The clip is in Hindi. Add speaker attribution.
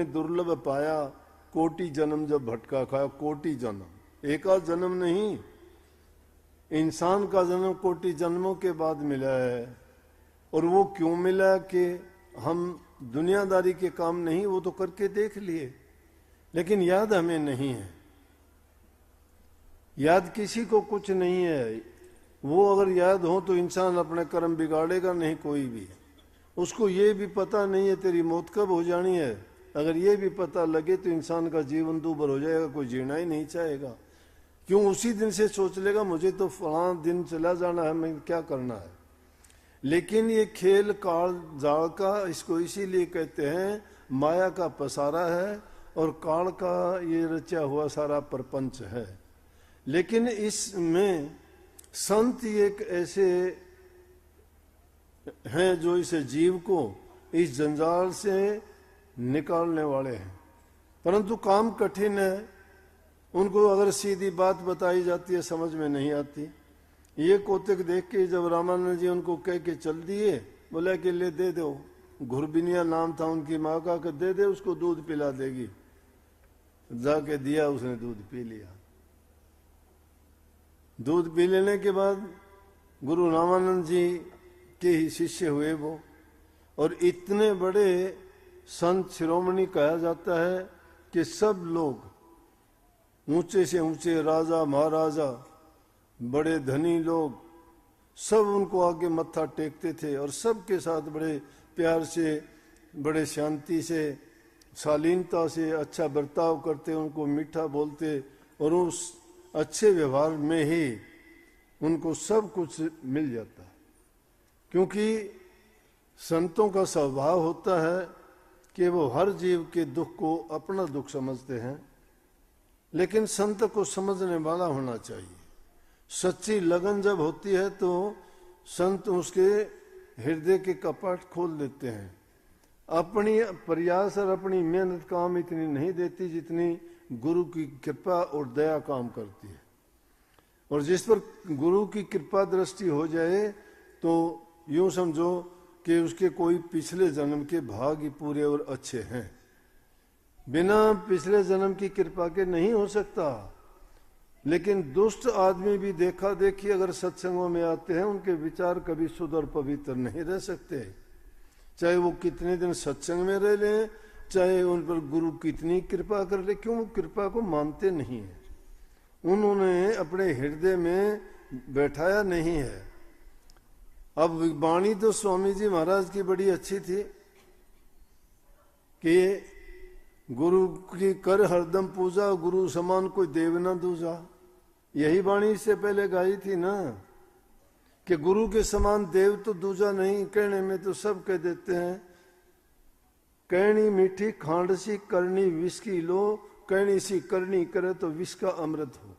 Speaker 1: ने दुर्लभ पाया, कोटि जन्म जब भटका खाया। कोटि जन्म, एक आध जन्म नहीं, इंसान का जन्म कोटि जन्मों के बाद मिला है। और वो क्यों मिला कि हम दुनियादारी के काम नहीं, वो तो करके देख लिए, लेकिन याद हमें नहीं है। याद किसी को कुछ नहीं है। वो अगर याद हो तो इंसान अपने कर्म बिगाड़ेगा नहीं कोई भी। उसको ये भी पता नहीं है तेरी मौत कब हो जानी है। अगर ये भी पता लगे तो इंसान का जीवन दूभर हो जाएगा, कोई जीना ही नहीं चाहेगा। क्यों? उसी दिन से सोच लेगा मुझे तो फलां दिन चला जाना है, मैं क्या करना है। लेकिन ये खेल काल जाल का, इसको इसीलिए कहते हैं माया का पसारा है और काल का ये रचा हुआ सारा प्रपंच है। लेकिन इसमें संत एक ऐसे हैं जो इस जीव को इस जंजाल से निकालने वाले हैं, परंतु काम कठिन है। उनको अगर सीधी बात बताई जाती है समझ में नहीं आती। ये कोतक देख के जब रामानंद जी उनको कह के चल दिए, बोला कि ले दे दो, घुरबिनिया नाम था उनकी माँ का, कि दे दे उसको दूध पिला देगी। जाके दिया, उसने दूध पी लिया। दूध पी लेने के बाद गुरु रामानंद जी के ही शिष्य हुए वो, और इतने बड़े संत शिरोमणि कहा जाता है कि सब लोग ऊंचे से ऊंचे राजा महाराजा, बड़े धनी लोग, सब उनको आगे मत्था टेकते थे और सबके साथ बड़े प्यार से, बड़े शांति से, शालीनता से अच्छा बर्ताव करते, उनको मीठा बोलते, और उस अच्छे व्यवहार में ही उनको सब कुछ मिल जाता है। क्योंकि संतों का स्वभाव होता है कि वो हर जीव के दुख को अपना दुख समझते हैं, लेकिन संत को समझने वाला होना चाहिए। सच्ची लगन जब होती है तो संत उसके हृदय के कपाट खोल देते हैं। अपनी प्रयास और अपनी मेहनत काम इतनी नहीं देती जितनी गुरु की कृपा और दया काम करती है। और जिस पर गुरु की कृपा दृष्टि हो जाए तो यूं समझो कि उसके कोई पिछले जन्म के भाग ही पूरे और अच्छे हैं। बिना पिछले जन्म की कृपा के नहीं हो सकता। लेकिन दुष्ट आदमी भी देखा देखी अगर सत्संगों में आते हैं, उनके विचार कभी शुद्ध और पवित्र नहीं रह सकते। चाहे वो कितने दिन सत्संग में रह लें, चाहे उन पर गुरु कितनी कृपा कर ले, क्यों? वो कृपा को मानते नहीं है, उन्होंने अपने हृदय में बैठाया नहीं है। अब वाणी तो स्वामी जी महाराज की बड़ी अच्छी थी कि गुरु की कर हरदम पूजा, गुरु समान कोई देव न दूजा। यही वाणी इससे पहले गाई थी ना, कि गुरु के समान देव तो दूजा नहीं। कहने में तो सब कह देते हैं, कहनी मीठी खांड सी करनी विष की लो, कहनी सी करनी करे तो विष का अमृत हो।